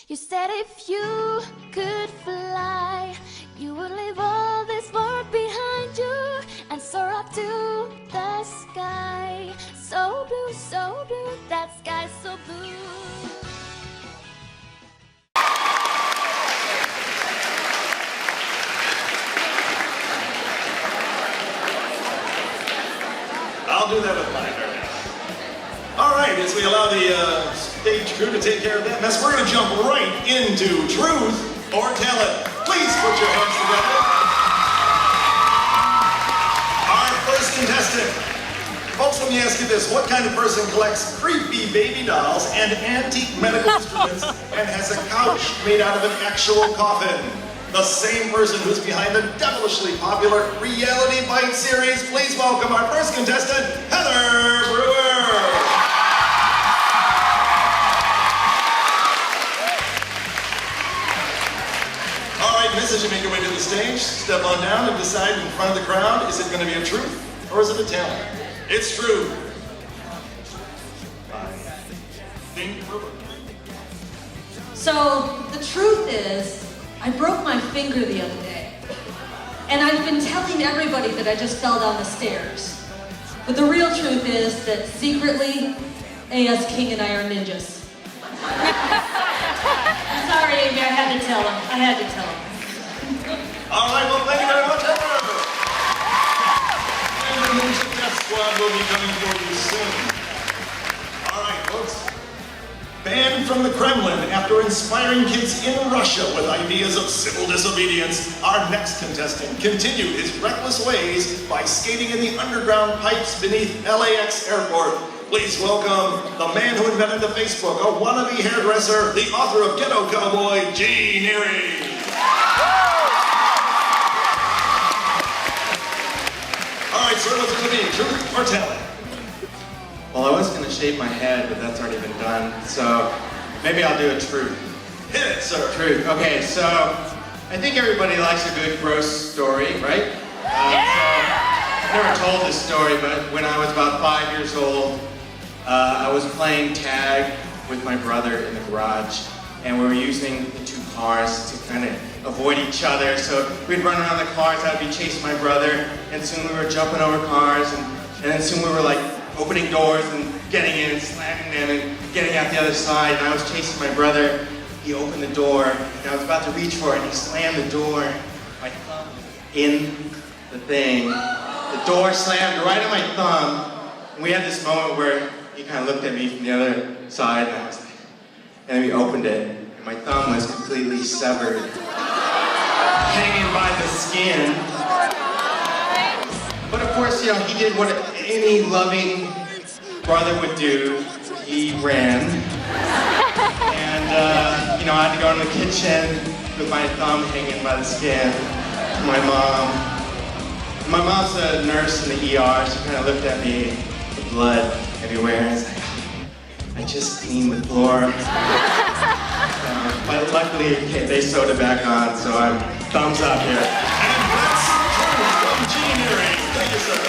You said if you could fly, you would leave all this world behind you and soar up to the sky. So blue, that sky so blue. I'll do that with mine. All right, as we allow the stage crew to take care of that mess, we're going to jump right into Truth or Tell It. Please put your hands together. Our first contestant. Folks, let me ask you this. What kind of person collects creepy baby dolls and antique medical instruments and has a couch made out of an actual coffin? The same person who's behind the devilishly popular Reality Bite series. Please welcome our first contestant, Heather Brewer. All right, miss, as you make your way to the stage, step on down and decide in front of the crowd, is it going to be a truth or is it a tale? It's true. So, the truth is, I broke my finger the other day, and I've been telling everybody that I just fell down the stairs. But the real truth is that secretly, AS King and I are ninjas. I'm sorry, Amy, I had to tell him. All right, well, thank you very much, Heather. And the Ninja Death Squad will be coming for you soon. All right, folks. Banned from the Kremlin after inspiring kids in Russia with ideas of civil disobedience, our next contestant continued his reckless ways by skating in the underground pipes beneath LAX airport. Please welcome the man who invented the Facebook, a wannabe hairdresser, the author of Ghetto Cowboy, G. Neary. All right, sir, what's it going to be, truth or tell it? Well, I was going to shave my head, but that's already been done, so maybe I'll do a truth. Hit it, sir. Truth. Okay, so I think everybody likes a good gross story, right? So I've never told this story, but when I was about 5 years old, I was playing tag with my brother in the garage, and we were using the two cars to kind of avoid each other. So we'd run around the cars, I'd be chasing my brother, and soon we were jumping over cars, and then soon we were like opening doors and getting in and slamming them and getting out the other side. And I was chasing my brother. He opened the door, and I was about to reach for it, and he slammed the door. My thumb in the thing. The door slammed right on my thumb. And we had this moment where he kind of looked at me from the other side, and I was like, and then we opened it, and my thumb was completely severed, hanging by the skin. But of course, you know, he did what any loving brother would do. He ran. And, you know, I had to go in the kitchen with my thumb hanging by the skin to my mom. My mom's a nurse in the ER. She kind of looked at me with blood everywhere. And was like, I just cleaned the floor. But luckily, they sewed it back on, so I'm thumbs up here. And that's from G. Thank you, sir.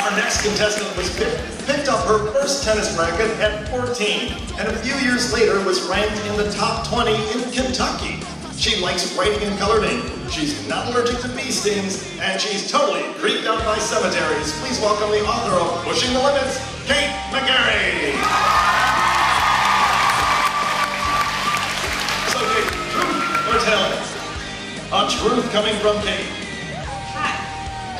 Our next contestant was picked up her first tennis racket at 14, and a few years later was ranked in the top 20 in Kentucky. She likes writing in colored ink, she's not allergic to bee stings, and she's totally creeped out by cemeteries. Please welcome the author of Pushing the Limits, Kate McGarry. So, Kate, truth or tell it? A truth coming from Kate. Hi.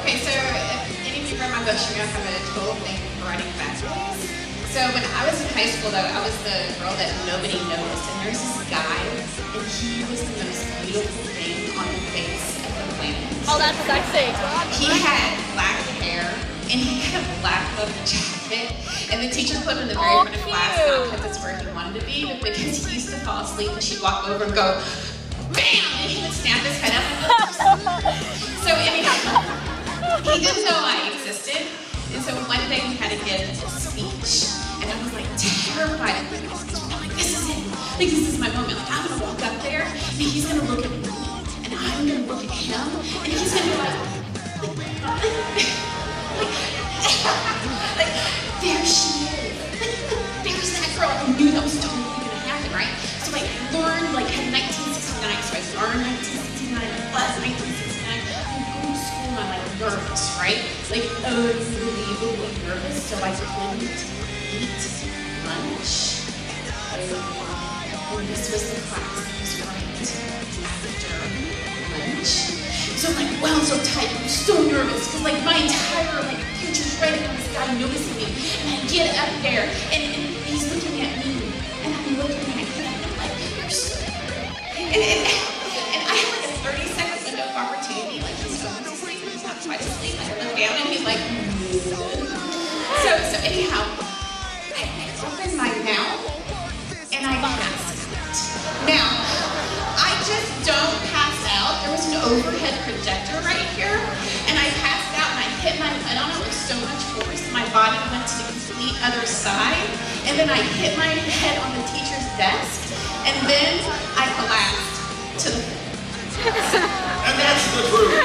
Okay, so if any of you read my book, you're gonna have a total thing for writing backwards. So when I was in high school, though, I was the girl that nobody noticed, and there was this guy, and he was the most beautiful thing on the face of the planet. Oh, that's sexy. He had black hair, and he had a black leather jacket, and the teacher put him in the very front of class, not because that's where he wanted to be, but because he used to fall asleep, and she'd walk over and go, BAM! And he would snap his head up. So anyhow, he didn't know I existed, and so one day we had to give a speech. And I was like terrified of giving a speech. I'm like, this is it. Like, this is my moment. Like, I'm gonna walk up there, and he's gonna look at me, and I'm gonna look at him, and he's gonna be like there she is. There's that girl. I knew that was totally gonna happen. And this was the class that was right after lunch. So I'm like, wow, I'm so tight, I'm so nervous, because like my entire future's right up on this guy noticing me. And I get up there, and he's looking at me, and I'm looking at him, and I'm like, you're so and I have like a 30-second window of opportunity, like he's going to sleep, he's not quite asleep, I look down, and he's like, so anyhow, I opened my mouth, and I passed out. Now, I just don't pass out. There was an overhead projector right here, and I passed out, and I hit my head on it with so much force, my body went to the complete other side, and then I hit my head on the teacher's desk, and then I collapsed to the floor. And that's the truth.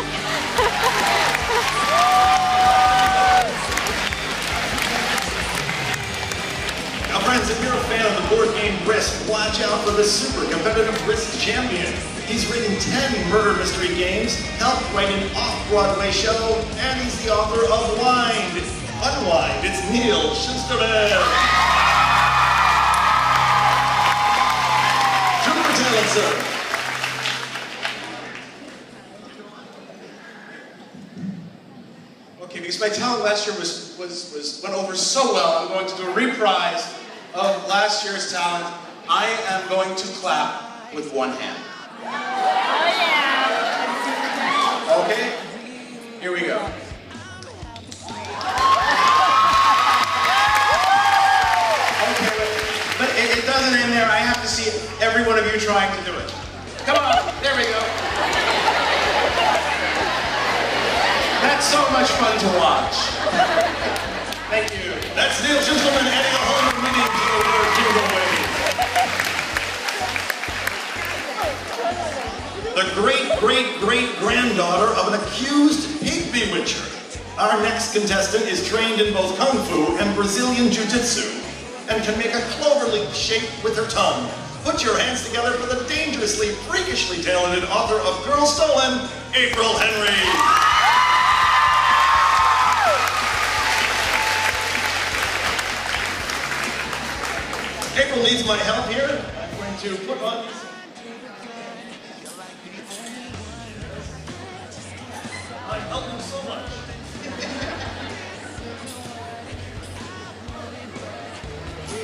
Now friends, if you're a fan of the board game Risk, watch out for the super competitive Risk champion. He's written 10 murder mystery games, helped write an off-Broadway show, and he's the author of Unwind. It's Neil Schusterman. Super talent, sir. Okay, because my talent last year went over so well, I'm going to do a reprise of last year's talent. I am going to clap with one hand. Oh yeah. Okay? Here we go. Okay, but it doesn't end there. I have to see every one of you trying to do it. Come on, there we go. That's so much fun to watch. Thank you. That's Neil Schusterman adding a whole new meaning to the word giveaway. The great-great-great-granddaughter of an accused pig bewitcher. Our next contestant is trained in both Kung Fu and Brazilian Jiu-Jitsu and can make a clover-leaf shape with her tongue. Put your hands together for the dangerously, freakishly talented author of Girl Stolen, April Henry. April needs my help here. I'm going to put on these. I help him so much.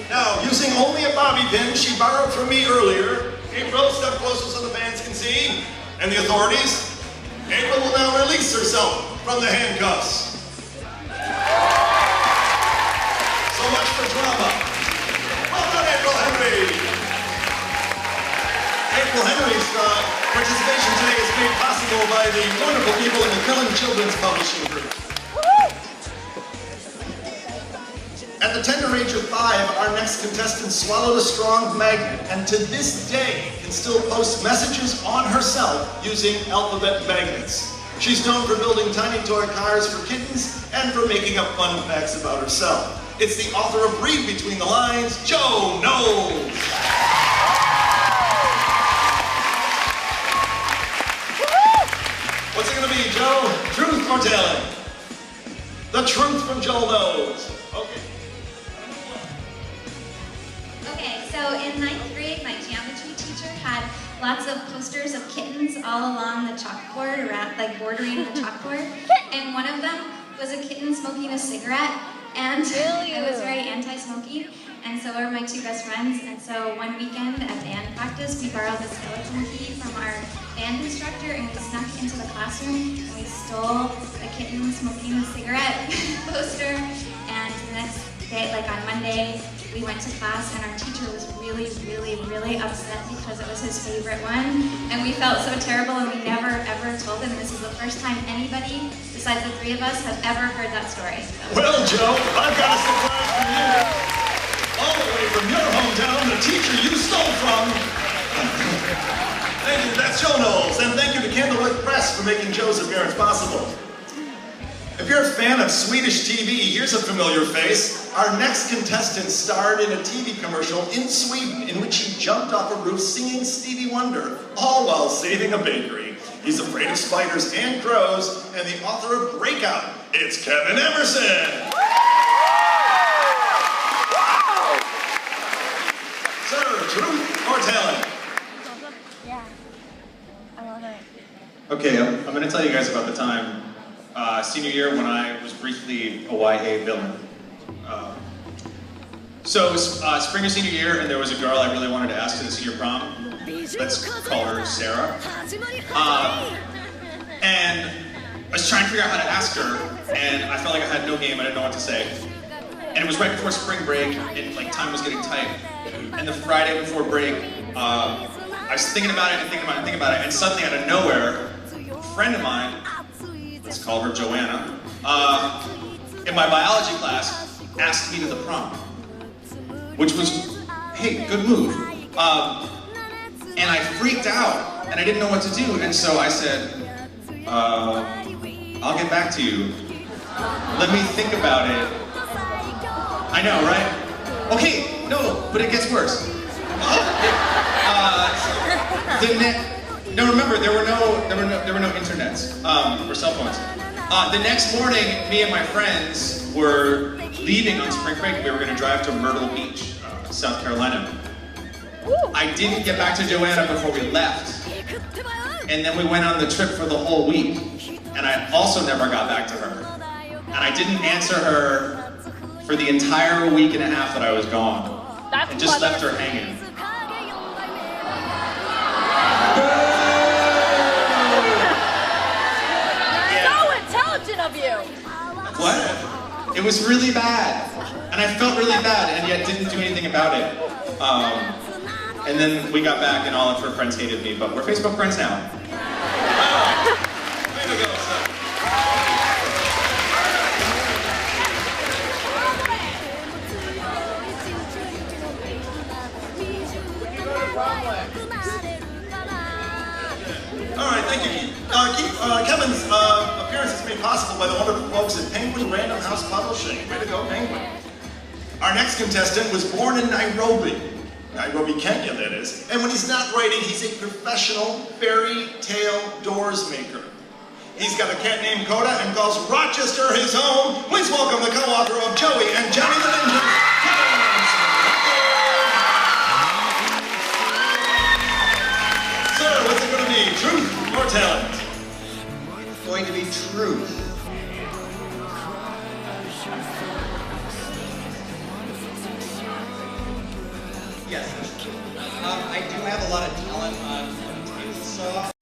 Now, using only a bobby pin she borrowed from me earlier, April, step closer so the fans can see. And the authorities, April will now release herself from the handcuffs. So much for drama. Well done, April Henry. April Henry's participation today is made possible by the wonderful people in the Killing Children's Publishing Group. At the tender age of 5, our next contestant swallowed a strong magnet and to this day can still post messages on herself using alphabet magnets. She's known for building tiny toy cars for kittens and for making up fun facts about herself. It's the author of Read Between the Lines, Jo Knowles. What's it gonna be, Jo? Truth or telling? The truth from Jo Knowles. Okay. Okay, so in 9th grade, my geometry teacher had lots of posters of kittens all along the chalkboard, around, like bordering the chalkboard. And one of them was a kitten smoking a cigarette. And I was very anti-smoking, and so were my two best friends. And so one weekend at band practice, we borrowed the skeleton key from our band instructor, and we snuck into the classroom, and we stole a kitten smoking a cigarette poster. And the next day, like on Monday, we went to class, and our teacher was really upset because it was his favorite one. And we felt so terrible, and we never ever told him. This is the first time anybody, besides the three of us, have ever heard that story. So. Well, Jo, I've got a surprise for you. All the way from your hometown, the teacher you stole from. Thank you, that's Jo Knowles, and thank you to Candlewood Press for making Jo's appearance possible. If you're a fan of Swedish TV, here's a familiar face. Our next contestant starred in a TV commercial in Sweden in which he jumped off a roof singing Stevie Wonder, all while saving a bakery. He's afraid of spiders and crows, and the author of Breakout. It's Kevin Emerson. Sir, truth or talent? Yeah. I love it. Okay, I'm going to tell you guys about the time senior year when I was briefly a YA villain. So it was spring of senior year, and there was a girl I really wanted to ask to the senior prom. Let's call her Sarah. And I was trying to figure out how to ask her, and I felt like I had no game. I didn't know what to say. And it was right before spring break, and like time was getting tight. And the Friday before break, I was thinking about it and thinking about it, and suddenly out of nowhere, a friend of mine, let's call her Joanna, in my biology class, asked me to the prom, which was, hey, good move. And I freaked out, and I didn't know what to do, and so I said, I'll get back to you. Let me think about it. I know, right? Okay, no, but it gets worse. No, remember, there were no internets or cell phones. The next morning, me and my friends were leaving on spring break. We were going to drive to Myrtle Beach, South Carolina. I didn't get back to Joanna before we left, and then we went on the trip for the whole week, and I also never got back to her, and I didn't answer her for the entire week and a half that I was gone, and just left her hanging. So intelligent of you! What? It was really bad, and I felt really bad, and yet didn't do anything about it. And then we got back, and all of her friends hated me, but we're Facebook friends now. Way to go, son. All right, thank you, Keith. Kevin's appearance is made possible by the wonderful folks at Penguin Random House Publishing. Way to go, Penguin. Our next contestant was born in Nairobi, Kenya, that is. And when he's not writing, he's a professional fairy tale doors maker. He's got a cat named Coda and calls Rochester his home. Please welcome the co-author of Joey and Johnny the Ninja. Sir, what's it going to be, truth or talent? It's going to be truth. Yes. I do have a lot of talent on tape saw.